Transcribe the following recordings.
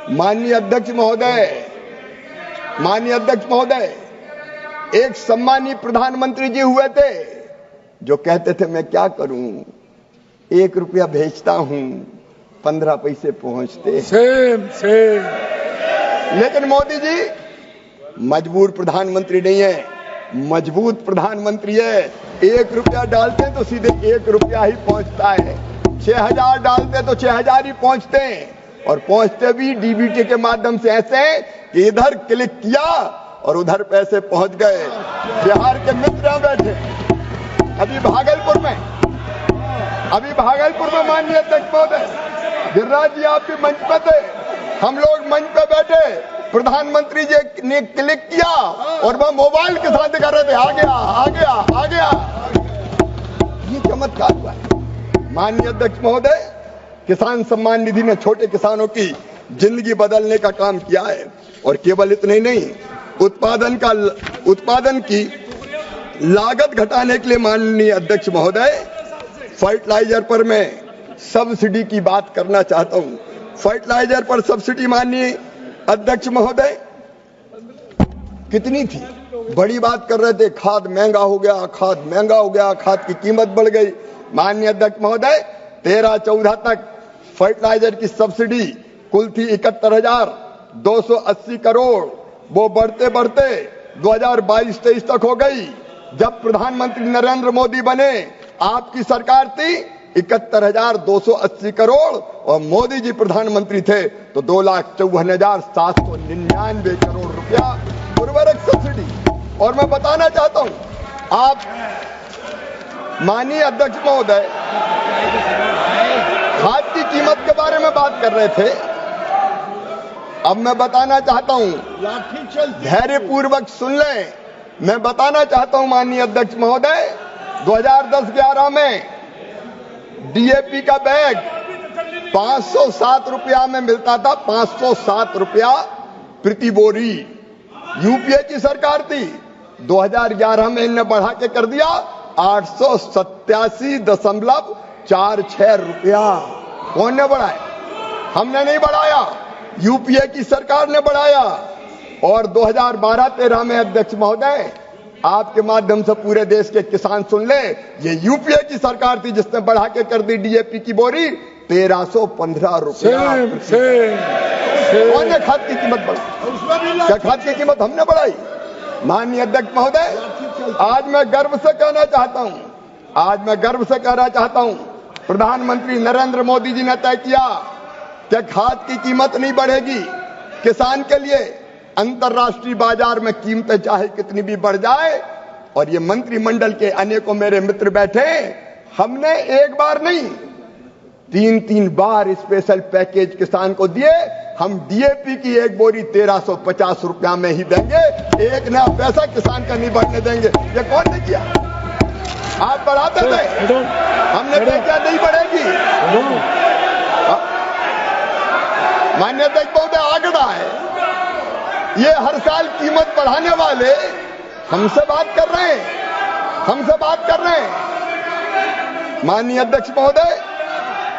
माननीय अध्यक्ष महोदय, एक सम्मानीय प्रधानमंत्री जी हुए थे जो कहते थे मैं क्या करूं, 1 रुपया भेजता हूं, 15 पैसे पहुंचते। सेम। लेकिन मोदी जी मजबूर प्रधानमंत्री नहीं है, मजबूत प्रधानमंत्री है। 1 रुपया डालते तो सीधे 1 रुपया ही पहुंचता है, 6000 डालते तो 6000 ही पहुंचते हैं, और पहुंचते भी डीबीटी के माध्यम से ऐसे कि इधर क्लिक किया और उधर पैसे पहुंच गए। बिहार के मित्र यहां बैठे, अभी भागलपुर में माननीय अध्यक्ष महोदय, गिरिराज जी आप भी मंच पर थे, हम लोग मंच पे बैठे, प्रधानमंत्री जी ने क्लिक किया और वह मोबाइल के साथ दिखा रहे थे, आ गया। ये चमत्कार हुआ है। माननीय अध्यक्ष महोदय, किसान सम्मान निधि ने छोटे किसानों की जिंदगी बदलने का काम किया है, और केवल इतना ही नहीं, उत्पादन की लागत घटाने के लिए माननीय अध्यक्ष महोदय, फर्टिलाइजर पर मैं सब्सिडी की बात करना चाहता हूं। फर्टिलाइजर पर सब्सिडी माननीय अध्यक्ष महोदय कितनी थी, बड़ी बात कर रहे थे, खाद महंगा हो गया, खाद की कीमत बढ़ गई। माननीय अध्यक्ष महोदय, 13-14 तक फर्टिलाइजर की सब्सिडी कुल थी 71,280 करोड़, वो बढ़ते 2022-23 तक हो गई। जब प्रधानमंत्री नरेंद्र मोदी बने, आपकी सरकार थी 71,280 करोड़, और मोदी जी प्रधानमंत्री थे तो 2,54,799 करोड़ रुपया उर्वरक सब्सिडी। और मैं बताना चाहता हूं, आप माननीय अध्यक्ष महोदय खाद की कीमत के बारे में बात कर रहे थे, अब मैं बताना चाहता हूं, धैर्यपूर्वक सुन लें, मैं बताना चाहता हूं माननीय अध्यक्ष महोदय, 2010-11 में डीएपी का बैग 507 रुपया में मिलता था, 507 रुपया प्रति बोरी। यूपीए की सरकार थी, 2011 में इन्हें बढ़ा के कर दिया 887.46 रुपया। कौन ने बढ़ाया? हमने नहीं बढ़ाया, यूपीए की सरकार ने बढ़ाया। और 2012-13 में अध्यक्ष महोदय, आपके माध्यम से पूरे देश के किसान सुन ले, ये यूपीए की सरकार थी जिसने बढ़ा के कर दी डीएपी की बोरी 1315 रुपया। कौन ने खाद की कीमत बढ़ाई? क्या खाद की कीमत हमने बढ़ाई? माननीय अध्यक्ष महोदय, आज मैं गर्व से कहना चाहता हूं, प्रधानमंत्री नरेंद्र मोदी जी ने तय किया कि खाद की कीमत नहीं बढ़ेगी। किसान के लिए अंतर्राष्ट्रीय बाजार में कीमतें चाहे कितनी भी बढ़ जाए, और ये मंत्रिमंडल के अनेकों मेरे मित्र बैठे, हमने एक बार नहीं 3-3 बार स्पेशल पैकेज किसान को दिए। हम डीएपी की एक बोरी 1350 रुपया में ही देंगे, 1 नया पैसा किसान का नहीं बढ़ने देंगे। ये कौन ने किया? आप बढ़ाते थे, हमने क्या नहीं बढ़ेगी। माननीय अध्यक्ष महोदय, आंकड़ा है, ये हर साल कीमत बढ़ाने वाले हमसे बात कर रहे हैं। माननीय अध्यक्ष महोदय,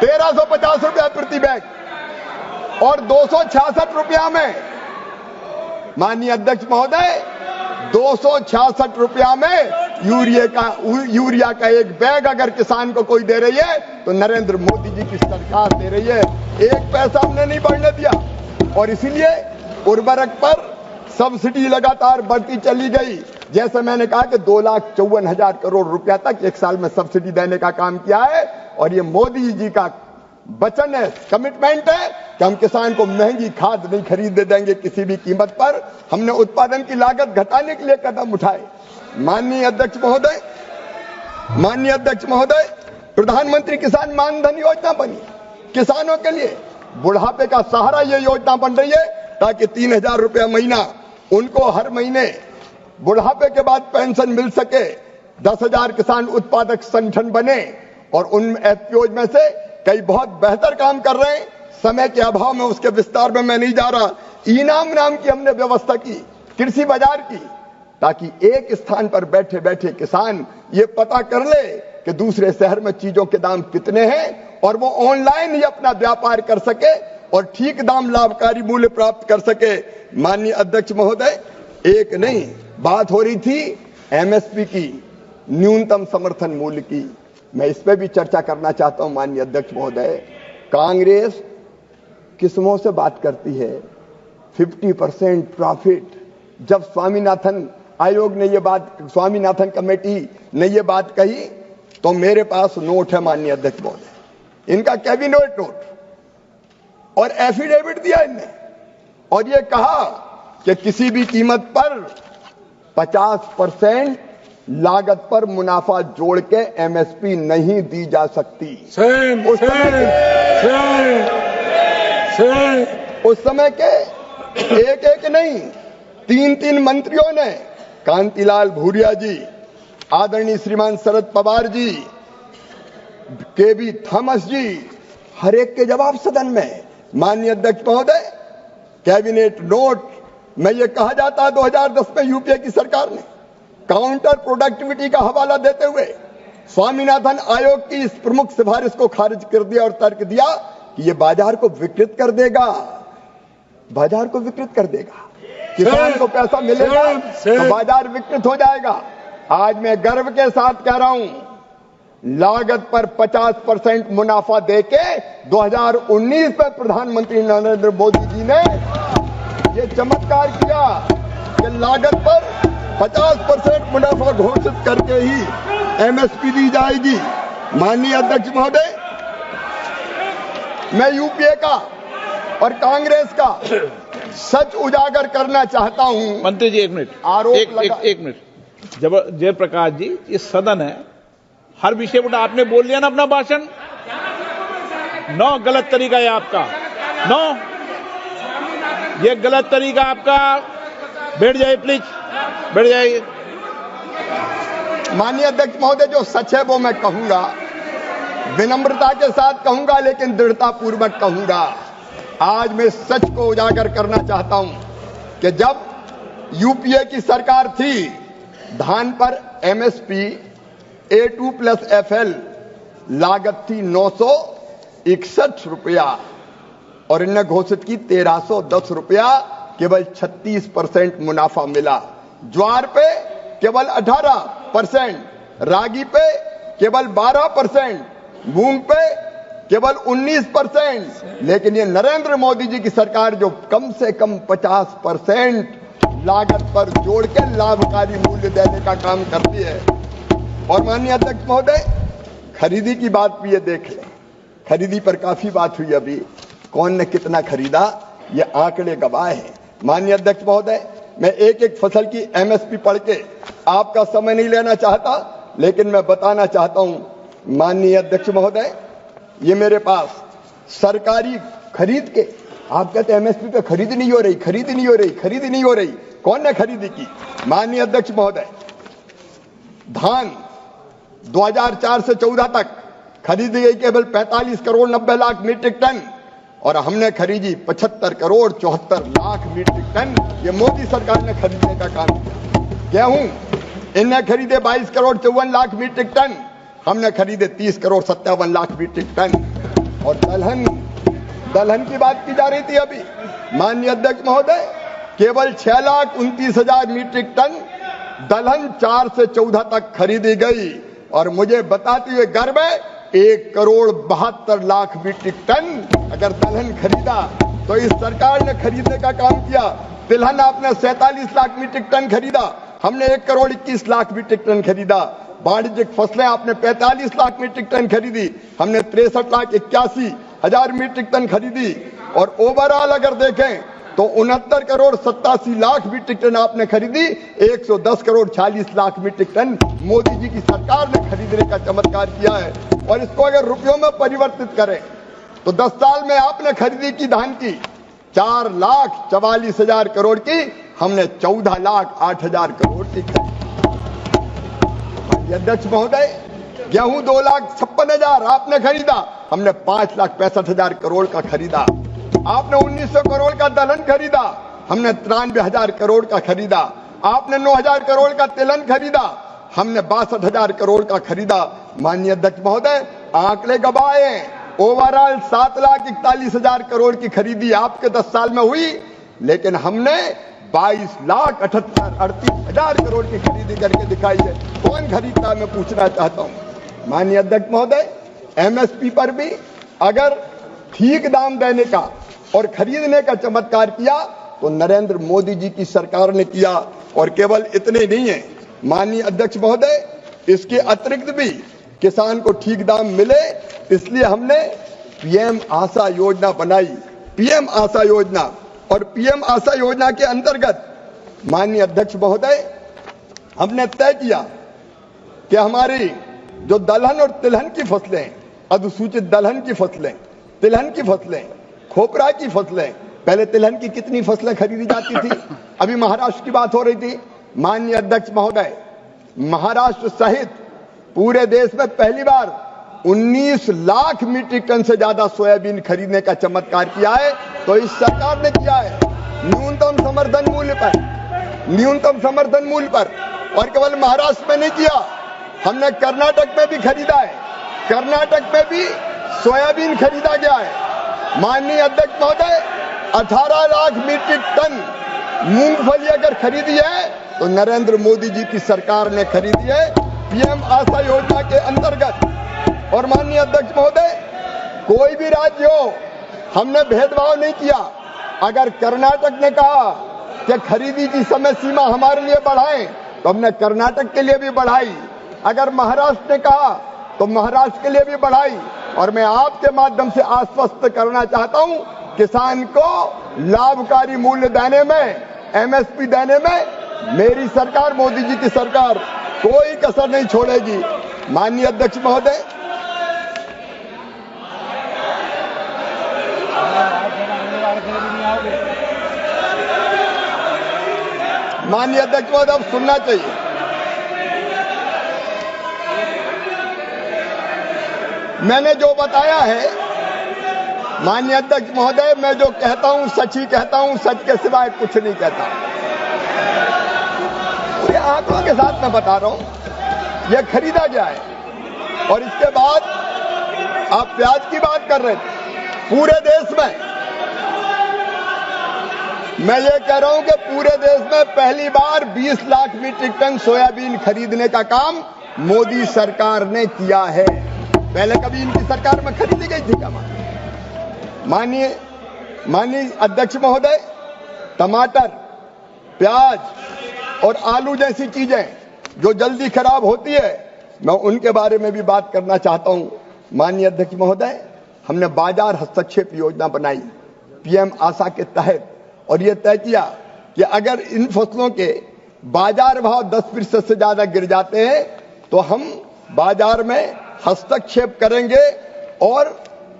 1350 रुपया प्रति बैग और 266 रुपया में, माननीय अध्यक्ष महोदय, 266 रुपया में यूरिया का एक बैग अगर किसान को कोई दे रही है तो नरेंद्र मोदी जी की सरकार दे रही है। 1 पैसा हमने नहीं बढ़ने दिया, और इसीलिए उर्वरक पर सब्सिडी लगातार बढ़ती चली गई। जैसे मैंने कहा कि 2,54,000 करोड़ रुपया तक एक साल में सब्सिडी देने का काम किया है, और ये मोदी जी का वचन है, कमिटमेंट है कि हम किसान को महंगी खाद नहीं खरीदने देंगे किसी भी कीमत पर। हमने उत्पादन की लागत घटाने के लिए कदम उठाए। माननीय अध्यक्ष महोदय, प्रधानमंत्री किसान मानधन योजना बनी किसानों के लिए, बुढ़ापे का सहारा ये योजना बन रही है, ताकि 3,000 रुपया महीना उनको हर महीने बुढ़ापे के बाद पेंशन मिल सके। 10,000 किसान उत्पादक संगठन बने, और उन एफपीओ में से कई बहुत बेहतर काम कर रहे हैं। समय के अभाव में उसके विस्तार में मैं नहीं जा रहा। इनाम नाम की हमने व्यवस्था की, कृषि बाजार की, ताकि एक स्थान पर बैठे बैठे किसान ये पता कर ले कि दूसरे शहर में चीजों के दाम कितने हैं, और वो ऑनलाइन ही अपना व्यापार कर सके और ठीक दाम लाभकारी मूल्य प्राप्त कर सके। माननीय अध्यक्ष महोदय, एक नहीं बात हो रही थी एमएसपी की, न्यूनतम समर्थन मूल्य की, मैं इस पे भी चर्चा करना चाहता हूं। माननीय अध्यक्ष महोदय, कांग्रेस किस्मों से बात करती है 50% प्रॉफिट। जब स्वामीनाथन आयोग ने ये बात, स्वामीनाथन कमेटी ने ये बात कही, तो मेरे पास नोट है माननीय अध्यक्ष महोदय, इनका कैबिनेट नोट और एफिडेविट दिया इनने, और ये कहा कि किसी भी कीमत पर 50% लागत पर मुनाफा जोड़ के एमएसपी नहीं दी जा सकती। उस समय के एक एक नहीं, तीन तीन मंत्रियों ने, कांतिलाल भूरिया जी, आदरणीय श्रीमान शरद पवार जी, केबी थॉमस जी, हर एक के जवाब सदन में। माननीय अध्यक्ष महोदय, कैबिनेट नोट में यह कहा जाता 2010 में यूपीए की सरकार ने काउंटर प्रोडक्टिविटी का हवाला देते हुए स्वामीनाथन आयोग की इस प्रमुख सिफारिश को खारिज कर दिया और तर्क दिया कि यह बाजार को विकृत कर देगा, बाजार को विकृत कर देगा, किसान को पैसा मिलेगा तो बाजार विकृत हो जाएगा। आज मैं गर्व के साथ कह रहा हूं, लागत पर 50% मुनाफा देके 2019 में प्रधानमंत्री नरेंद्र मोदी जी ने यह चमत्कार किया कि लागत पर 50% मुनाफा घोषित करके ही एमएसपी दी जाएगी। माननीय अध्यक्ष महोदय, मैं यूपीए का और कांग्रेस का सच उजागर करना चाहता हूं। मंत्री जी, एक मिनट, एक मिनट। जयप्रकाश जी, ये सदन है, हर विषय पर आपने बोल लिया ना अपना भाषण। नो, गलत तरीका है आपका, नो, ये गलत तरीका आपका। बैठ जाइए प्लीज, बैठ जाइए। माननीय अध्यक्ष महोदय, जो सच है वो मैं कहूंगा, विनम्रता के साथ कहूंगा, लेकिन दृढ़ता पूर्वक कहूंगा। आज मैं सच को उजागर करना चाहता हूं कि जब यूपीए की सरकार थी, धान पर एमएसपी A2 प्लस FL लागत थी 961 रुपया और इनने घोषित की 1310 रुपया, केवल 36% मुनाफा मिला। ज्वार पे केवल 18%, रागी पे केवल 12%, मूंग पे केवल 19%। लेकिन ये नरेंद्र मोदी जी की सरकार जो कम से कम 50% लागत पर जोड़ के लाभकारी मूल्य देने का काम करती है। और माननीय अध्यक्ष महोदय, खरीदी की बात भी ये देख लें, खरीदी पर काफी बात हुई अभी, कौन ने कितना खरीदा ये आंकड़े गवाह हैं। माननीय अध्यक्ष महोदय, मैं एक एक फसल की एमएसपी पढ़ के आपका समय नहीं लेना चाहता, लेकिन मैं बताना चाहता हूं। माननीय अध्यक्ष महोदय, ये मेरे पास सरकारी खरीद के, आप कहते हैं एमएसपी पे खरीद नहीं हो रही, खरीद नहीं हो रही, खरीद नहीं हो रही, कौन ने खरीदी की? माननीय अध्यक्ष महोदय, धान 2004 से 14 तक खरीदी गई केवल 45 करोड़ 90 लाख मीट्रिक टन, और हमने खरीदी 75 करोड़ 74 लाख मीट्रिक टन। ये मोदी सरकार ने खरीदने का काम किया। गेहूं इनने खरीदे 22 करोड़ 54 लाख मीट्रिक टन, हमने खरीदे 30 करोड़ 57 लाख मीट्रिक टन। और दलहन की बात की जा रही थी अभी, माननीय अध्यक्ष महोदय, केवल 6,29,000 मीट्रिक टन दलहन 4 से 14 तक खरीदी गई। और मुझे बताते हुए गर्व है, 1 करोड़ 72 लाख मीट्रिक टन अगर दलहन खरीदा तो इस सरकार ने खरीदने का काम किया। तिलहन आपने 47 लाख मीट्रिक टन खरीदा, हमने 1 करोड़ 21 लाख मीट्रिक टन खरीदा। वाणिज्यिक फसलें आपने 45 लाख मीट्रिक टन खरीदी, हमने 63 लाख 81 हजार मीट्रिक टन खरीदी। और ओवरऑल अगर देखें तो 69 करोड़ 87 लाख मीट्रिक टन आपने खरीदी, 110 करोड़ 40 लाख मीट्रिक टन मोदी जी की सरकार ने खरीदने का चमत्कार किया है। और इसको अगर रुपयों में परिवर्तित करें तो 10 साल में आपने खरीदी की धान की 4,44,000 करोड़ की, हमने 14,08,000 करोड़ की खरीदी। अध्यक्ष महोदय, गेहूं 2,56,000 आपने खरीदा, हमने 5,65,000 करोड़ का खरीदा। आपने 1,900 करोड़ का दलहन खरीदा, हमने 93,000 करोड़ का खरीदा। आपने 9,000 करोड़ का तिलहन खरीदा, हमने 62,000 करोड़ का खरीदा। माननीय अध्यक्ष महोदय, आंकड़े गवाह हैं, ओवरऑल 7,41,000 करोड़ की खरीदी आपके 10 साल में हुई, लेकिन हमने 22,78,38,000 करोड़ की खरीदी करके दिखाई है। कौन खरीदता मैं पूछना चाहता हूं। माननीय अध्यक्ष महोदय, एमएसपी पर भी अगर ठीक दाम देने का और खरीदने का चमत्कार किया तो नरेंद्र मोदी जी की सरकार ने किया। और केवल इतने नहीं है माननीय अध्यक्ष महोदय, इसके अतिरिक्त भी किसान को ठीक दाम मिले, इसलिए हमने पीएम आशा योजना बनाई। पीएम आशा योजना, और पीएम आशा योजना के अंतर्गत माननीय अध्यक्ष महोदय हमने तय किया कि हमारी जो दलहन और तिलहन की फसलें, अनुसूचित दलहन की फसलें, तिलहन की फसलें, खोपरा की फसलें, पहले तिलहन की कितनी फसलें खरीदी जाती थी, अभी महाराष्ट्र की बात हो रही थी। माननीय अध्यक्ष महोदय, महाराष्ट्र सहित पूरे देश में पहली बार 19 लाख मीट्रिक टन से ज्यादा सोयाबीन खरीदने का चमत्कार किया है। तो इस सरकार ने किया है न्यूनतम समर्थन मूल्य पर, न्यूनतम समर्थन मूल्य पर। और केवल महाराष्ट्र में नहीं किया, हमने कर्नाटक में भी खरीदा है, कर्नाटक में भी सोयाबीन खरीदा गया है। माननीय अध्यक्ष महोदय, 18 लाख मीट्रिक टन मूंगफली अगर खरीदी है तो नरेंद्र मोदी जी की सरकार ने खरीदी है पीएम आशा योजना के अंतर्गत। और माननीय अध्यक्ष महोदय, कोई भी राज्य हो, हमने भेदभाव नहीं किया। अगर कर्नाटक ने कहा कि खरीदी की समय सीमा हमारे लिए बढ़ाएं तो हमने कर्नाटक के लिए भी बढ़ाई। अगर महाराष्ट्र ने कहा तो महाराष्ट्र के लिए भी बढ़ाई। और मैं आपके माध्यम से आश्वस्त करना चाहता हूं, किसान को लाभकारी मूल्य देने में, एमएसपी देने में मेरी सरकार, मोदी जी की सरकार कोई कसर नहीं छोड़ेगी। माननीय अध्यक्ष महोदय, माननीय अध्यक्ष महोदय, अब सुनना चाहिए। मैंने जो बताया है माननीय अध्यक्ष महोदय, मैं जो कहता हूं सच ही कहता हूं, सच के सिवाय कुछ नहीं कहता। ये आंकड़ों के साथ मैं बता रहा हूं, यह खरीदा गया है। और इसके बाद आप प्याज की बात कर रहे थे, पूरे देश में मैं ये कह रहा हूं कि पूरे देश में पहली बार 20 लाख मीट्रिक टन सोयाबीन खरीदने का काम मोदी सरकार ने किया है। पहले कभी इनकी सरकार में खरीदी गई थी क्या? माननीय अध्यक्ष महोदय, टमाटर, प्याज और आलू जैसी चीजें जो जल्दी खराब होती है, मैं उनके बारे में भी बात करना चाहता हूं। माननीय अध्यक्ष महोदय, हमने बाजार हस्तक्षेप योजना बनाई पीएम आशा के तहत, और यह तय किया कि अगर इन फसलों के बाजार भाव 10% से ज्यादा गिर जाते हैं तो हम बाजार में हस्तक्षेप करेंगे और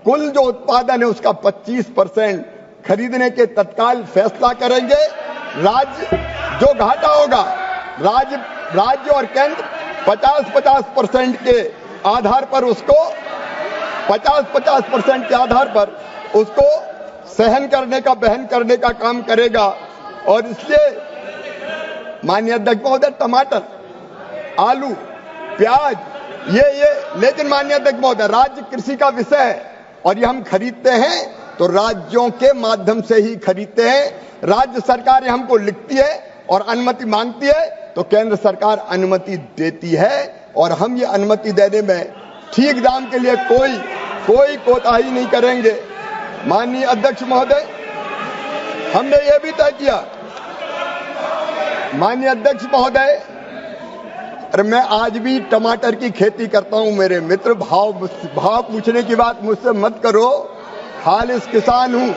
कुल जो उत्पादन है उसका 25% खरीदने के तत्काल फैसला करेंगे। राज्य जो घाटा होगा, राज्य और केंद्र 50-50% के आधार पर उसको 50-50% के आधार पर उसको सहन करने का, बहन करने का काम करेगा। और इसलिए माननीय अध्यक्ष महोदय, टमाटर, आलू, प्याज, ये लेकिन माननीय अध्यक्ष महोदय, राज्य कृषि का विषय है और ये हम खरीदते हैं तो राज्यों के माध्यम से ही खरीदते हैं। राज्य सरकार हमको लिखती है और अनुमति मांगती है तो केंद्र सरकार अनुमति देती है, और हम ये अनुमति देने में ठीक दाम के लिए कोई कोताही नहीं करेंगे। माननीय अध्यक्ष महोदय, हमने ये भी तय किया, माननीय अध्यक्ष महोदय, अरे मैं आज भी टमाटर की खेती करता हूं। मेरे मित्र, भाव पूछने की बात मुझसे मत करो, खालिस किसान हूं।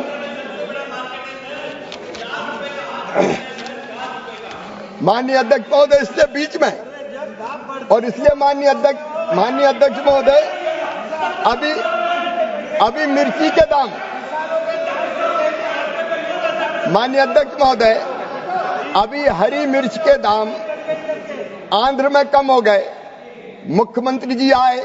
माननीय अध्यक्ष महोदय, इसके बीच में, और इसलिए माननीय अध्यक्ष महोदय, अभी मिर्ची के दाम, माननीय अध्यक्ष महोदय, अभी हरी मिर्च के दाम आंध्र में कम हो गए। मुख्यमंत्री जी आए,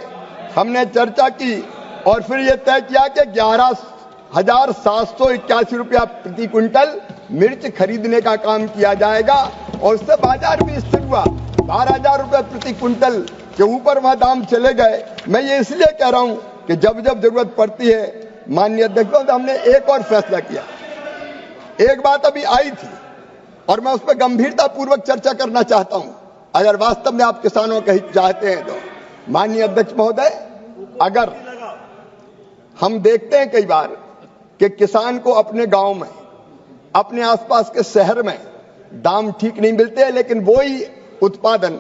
हमने चर्चा की और फिर यह तय किया कि 11,781 रुपया प्रति क्विंटल मिर्च खरीदने का काम किया जाएगा, और उससे बाजार भी स्थिर हुआ। 12,000 रुपये प्रति क्विंटल के ऊपर वह दाम चले गए। मैं ये इसलिए कह रहा हूं कि जब जब जरूरत पड़ती है माननीय अध्यक्ष महोदय, हमने एक और फैसला किया। एक बात अभी आई थी और मैं उस पर गंभीरता पूर्वक चर्चा करना चाहता हूं, अगर वास्तव में आप किसानों के हित चाहते हैं तो। माननीय अध्यक्ष महोदय, अगर हम देखते हैं कई बार कि किसान को अपने गांव में, अपने आसपास के शहर में दाम ठीक नहीं मिलते हैं, लेकिन वही उत्पादन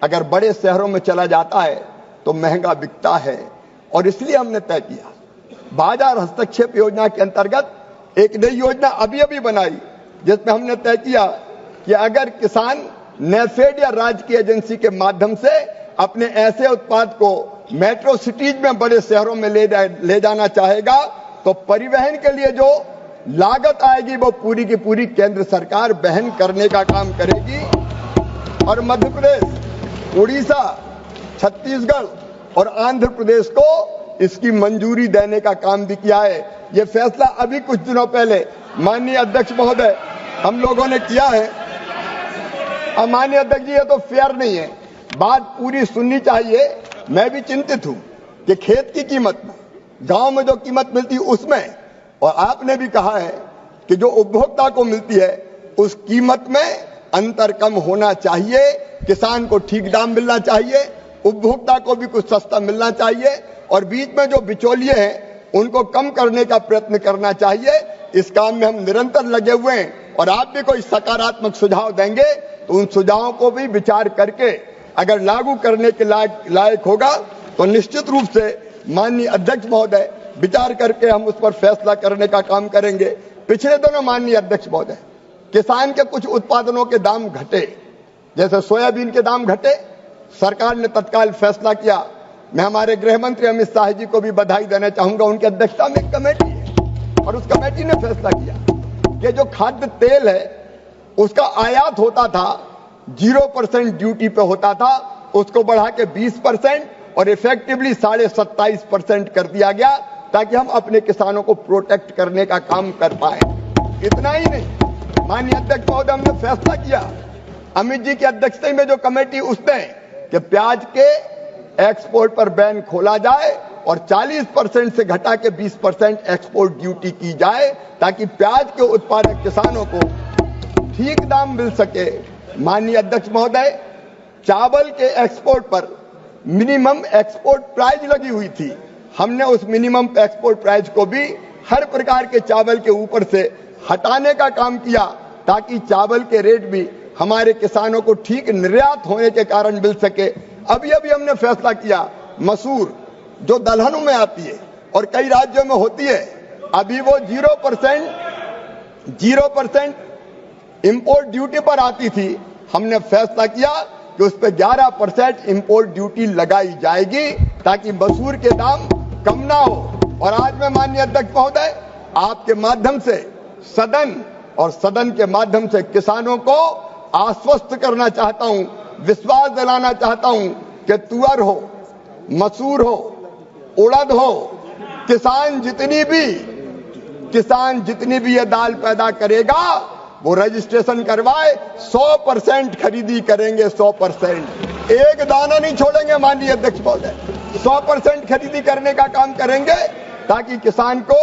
अगर बड़े शहरों में चला जाता है तो महंगा बिकता है। और इसलिए हमने तय किया, बाजार हस्तक्षेप योजना के अंतर्गत एक नई योजना अभी अभी बनाई, जिसमें हमने तय किया कि अगर किसान नेफेड या राज्य की एजेंसी के माध्यम से अपने ऐसे उत्पाद को मेट्रो सिटीज में, बड़े शहरों में ले जाना चाहेगा तो परिवहन के लिए जो लागत आएगी वो पूरी की पूरी केंद्र सरकार वहन करने का काम करेगी। और मध्य प्रदेश, उड़ीसा, छत्तीसगढ़ और आंध्र प्रदेश को इसकी मंजूरी देने का काम भी किया है। यह फैसला अभी कुछ दिनों पहले माननीय अध्यक्ष महोदय हम लोगों ने किया है। अब माननीय अध्यक्ष जी, ये तो फेयर नहीं है, बात पूरी सुननी चाहिए। मैं भी चिंतित हूं कि खेत की कीमत में, गांव में जो कीमत मिलती है उसमें, और आपने भी कहा है कि जो उपभोक्ता को मिलती है उस कीमत में अंतर कम होना चाहिए, किसान को ठीक दाम मिलना चाहिए, उपभोक्ता को भी कुछ सस्ता मिलना चाहिए, और बीच में जो बिचौलिए हैं उनको कम करने का प्रयत्न करना चाहिए। इस काम में हम निरंतर लगे हुए हैं और आप भी कोई सकारात्मक सुझाव देंगे तो उन सुझावों को भी विचार करके अगर लागू करने के लायक होगा तो निश्चित रूप से माननीय अध्यक्ष महोदय विचार करके हम उस पर फैसला करने का काम करेंगे। पिछले दिनों माननीय अध्यक्ष महोदय किसान के कुछ उत्पादनों के दाम घटे, जैसे सोयाबीन के दाम घटे, सरकार ने तत्काल फैसला किया। मैं हमारे गृह मंत्री अमित शाह जी को भी बधाई देना चाहूंगा, उनकी अध्यक्षता में एक कमेटी है और उस कमेटी ने फैसला किया कि जो खाद्य तेल है उसका आयात होता था 0% ड्यूटी पे होता था, उसको बढ़ा के 20% और इफेक्टिवली 27.5% कर दिया गया, ताकि हम अपने किसानों को प्रोटेक्ट करने का काम कर पाए। इतना ही नहीं, माननीय अध्यक्ष महोदय, हमने फैसला किया अमित जी की अध्यक्षता में जो कमेटी, उसने कि प्याज के एक्सपोर्ट पर बैन खोला जाए और 40% से घटा के 20% एक्सपोर्ट ड्यूटी की जाए, ताकि प्याज के उत्पादक किसानों को ठीक दाम मिल सके। माननीय अध्यक्ष महोदय, चावल के एक्सपोर्ट पर मिनिमम एक्सपोर्ट प्राइस लगी हुई थी, हमने उस मिनिमम एक्सपोर्ट प्राइस को भी हर प्रकार के चावल के ऊपर से हटाने का काम किया, ताकि चावल के रेट भी हमारे किसानों को ठीक निर्यात होने के कारण मिल सके। अभी अभी हमने फैसला किया, मसूर जो दलहनों में आती है और कई राज्यों में होती है, अभी वो 0% इंपोर्ट ड्यूटी पर आती थी, हमने फैसला किया कि उस पर 11% इंपोर्ट ड्यूटी लगाई जाएगी, ताकि मसूर के दाम कम ना हो। और आज मैं माननीय अध्यक्ष महोदय आपके माध्यम से सदन के माध्यम से किसानों को आश्वस्त करना चाहता हूं, विश्वास दिलाना चाहता हूं कि तुअर हो, मसूर हो, उड़द हो, किसान जितनी भी ये दाल पैदा करेगा वो रजिस्ट्रेशन करवाए, 100% खरीदी करेंगे, 100%, एक दाना नहीं छोड़ेंगे। माननीय अध्यक्ष महोदय, 100% खरीदी करने का काम करेंगे, ताकि किसान को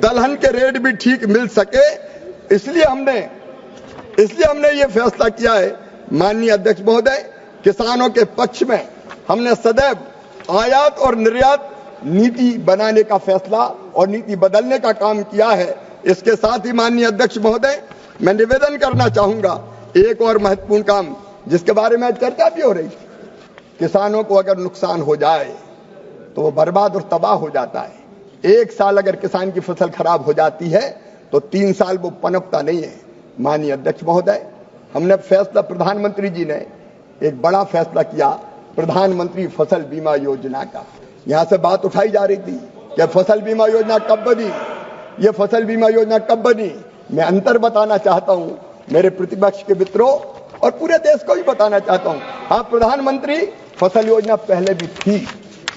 दलहन के रेट भी ठीक मिल सके। इसलिए हमने ये फैसला किया है। माननीय अध्यक्ष महोदय, किसानों के पक्ष में हमने सदैव आयात और निर्यात नीति बनाने का फैसला और नीति बदलने का काम किया है। इसके साथ ही माननीय अध्यक्ष महोदय, मैं निवेदन करना चाहूंगा एक और महत्वपूर्ण काम, जिसके बारे में चर्चा भी हो रही थी। किसानों को अगर नुकसान हो जाए तो वो बर्बाद और तबाह हो जाता है। एक साल अगर किसान की फसल खराब हो जाती है तो 3 साल वो पनपता नहीं है। माननीय अध्यक्ष महोदय, हमने फैसला, प्रधानमंत्री जी ने एक बड़ा फैसला किया प्रधानमंत्री फसल बीमा योजना का। यहां से बात उठाई जा रही थी कि फसल बीमा योजना कब बनी, ये फसल बीमा योजना कब बनी। मैं अंतर बताना चाहता हूं मेरे प्रतिपक्ष के मित्रों और पूरे देश को भी बताना चाहता हूं। हाँ, प्रधानमंत्री फसल योजना पहले भी थी,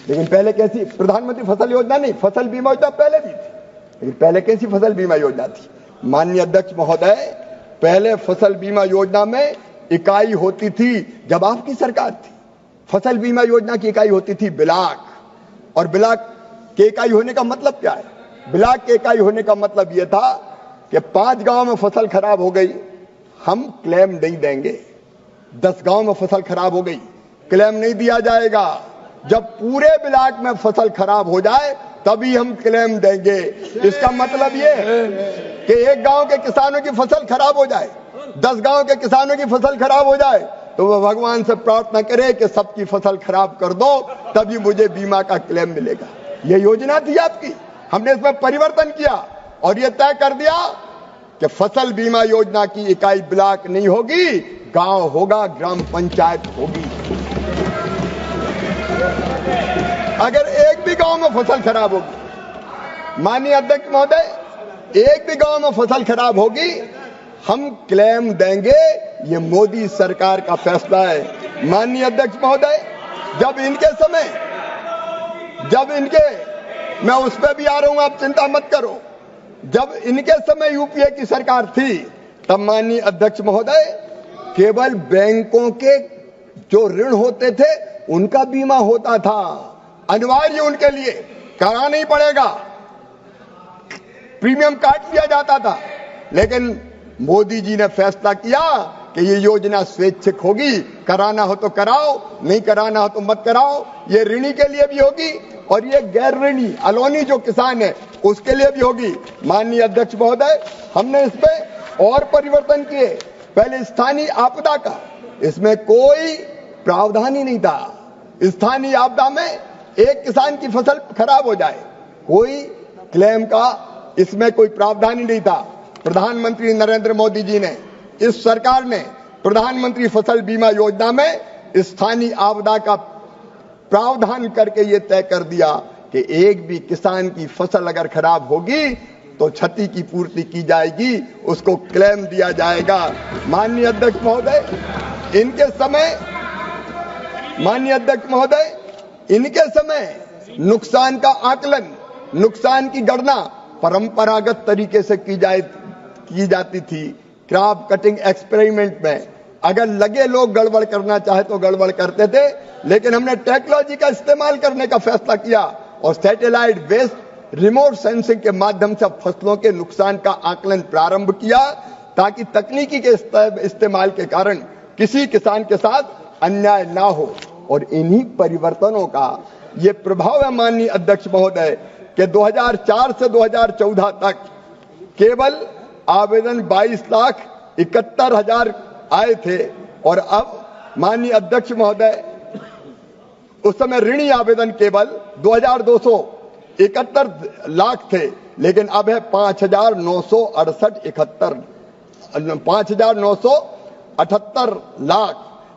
लेकिन पहले कैसी प्रधानमंत्री फसल योजना नहीं, फसल बीमा योजना पहले भी थी, लेकिन पहले कैसी फसल बीमा योजना थी। माननीय अध्यक्ष महोदय, पहले फसल बीमा योजना में इकाई होती थी, जब आपकी सरकार थी फसल बीमा योजना की इकाई होती थी ब्लॉक, और ब्लॉक के इकाई होने का मतलब क्या है? ब्लॉक के इकाई होने का मतलब यह था कि 5 गांव में फसल खराब हो गई, हम क्लेम नहीं देंगे। 10 गांव में फसल खराब हो गई, क्लेम नहीं दिया जाएगा। जब पूरे ब्लॉक में फसल खराब हो जाए तभी हम क्लेम देंगे। इसका मतलब यह है कि एक गांव के किसानों की फसल खराब हो जाए, 10 गांव के किसानों की फसल खराब हो जाए तो वह भगवान से प्रार्थना करे कि सबकी फसल खराब कर दो, तभी मुझे बीमा का क्लेम मिलेगा। यह योजना थी आपकी। हमने इसमें परिवर्तन किया और यह तय कर दिया कि फसल बीमा योजना की इकाई ब्लॉक नहीं होगी, गांव होगा, ग्राम पंचायत होगी। अगर एक भी गांव में फसल खराब होगी, माननीय अध्यक्ष महोदय, एक भी गांव में फसल खराब होगी, हम क्लेम देंगे। ये मोदी सरकार का फैसला है। माननीय अध्यक्ष महोदय, मैं उस पर भी आ रहा हूं, आप चिंता मत करो। जब इनके समय यूपीए की सरकार थी तब माननीय अध्यक्ष महोदय केवल बैंकों के जो ऋण होते थे उनका बीमा होता था, अनिवार्य उनके लिए, कराना ही पड़ेगा, प्रीमियम काट लिया जाता था। लेकिन मोदी जी ने फैसला किया कि ये योजना स्वैच्छिक होगी, कराना हो तो कराओ, नहीं कराना हो तो मत कराओ। ये ऋणी के लिए भी होगी और ये गैर ऋणी अलोनी जो किसान है उसके लिए भी होगी। माननीय अध्यक्ष महोदय, हमने इसमें और परिवर्तन किए। पहले स्थानीय आपदा का इसमें कोई प्रावधान ही नहीं था। स्थानीय आपदा में एक किसान की फसल खराब हो जाए, कोई क्लेम का इसमें कोई प्रावधान ही नहीं था। प्रधानमंत्री नरेंद्र मोदी जी ने, इस सरकार ने प्रधानमंत्री फसल बीमा योजना में स्थानीय आपदा का प्रावधान करके यह तय कर दिया कि एक भी किसान की फसल अगर खराब होगी तो क्षति की पूर्ति की जाएगी, उसको क्लेम दिया जाएगा। माननीय अध्यक्ष महोदय, इनके समय नुकसान का आकलन, नुकसान की गणना परंपरागत तरीके से की जाती थी। क्रॉप कटिंग एक्सपेरिमेंट में अगर लगे लोग गड़बड़ करना चाहे तो गड़बड़ करते थे, लेकिन हमने टेक्नोलॉजी का इस्तेमाल करने का फैसला किया और सैटेलाइट बेस्ड रिमोट सेंसिंग के माध्यम से फसलों के नुकसान का आकलन प्रारंभ किया, ताकि तकनीकी के इस्तेमाल के कारण किसी किसान के साथ अन्याय ना हो। और इन्हीं परिवर्तनों का ये प्रभाव है माननीय अध्यक्ष महोदय कि 2004 से 2014 तक केवल आवेदन 22,71,000 आए थे और अब माननीय अध्यक्ष महोदय, उस समय ऋणी आवेदन केवल 2,271 लाख थे, लेकिन अब है 5,978 लाख।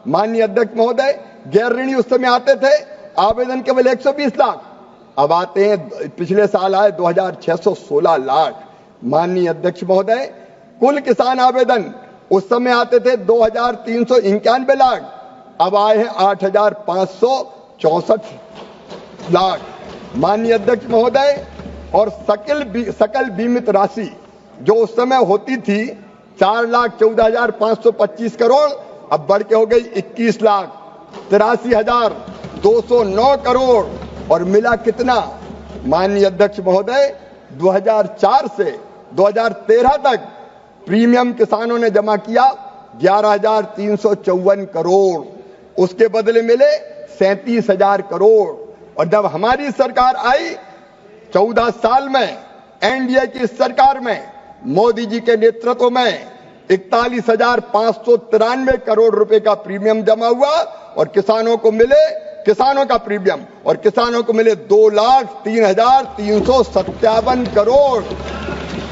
माननीय अध्यक्ष महोदय, गैर ऋणी उस समय आते थे आवेदन केवल 120 लाख, अब आते हैं, पिछले साल आए 2,616 लाख। माननीय अध्यक्ष महोदय, कुल किसान आवेदन उस समय आते थे 2,391 लाख, अब आए हैं 8,564 लाख। माननीय अध्यक्ष महोदय, और सकल बीमित राशि जो उस समय होती थी 4,14,525 करोड़, अब बढ़ के हो गई 21,83,209 करोड़। और मिला कितना? माननीय अध्यक्ष महोदय, 2004 से 2013 तक प्रीमियम किसानों ने जमा किया 11,354 करोड़, उसके बदले मिले 37,000 करोड़। और जब हमारी सरकार आई 14 साल में, एनडीए की सरकार में, मोदी जी के नेतृत्व में 41,593 करोड़ रुपए का प्रीमियम जमा हुआ और किसानों को मिले 2,03,357 करोड़।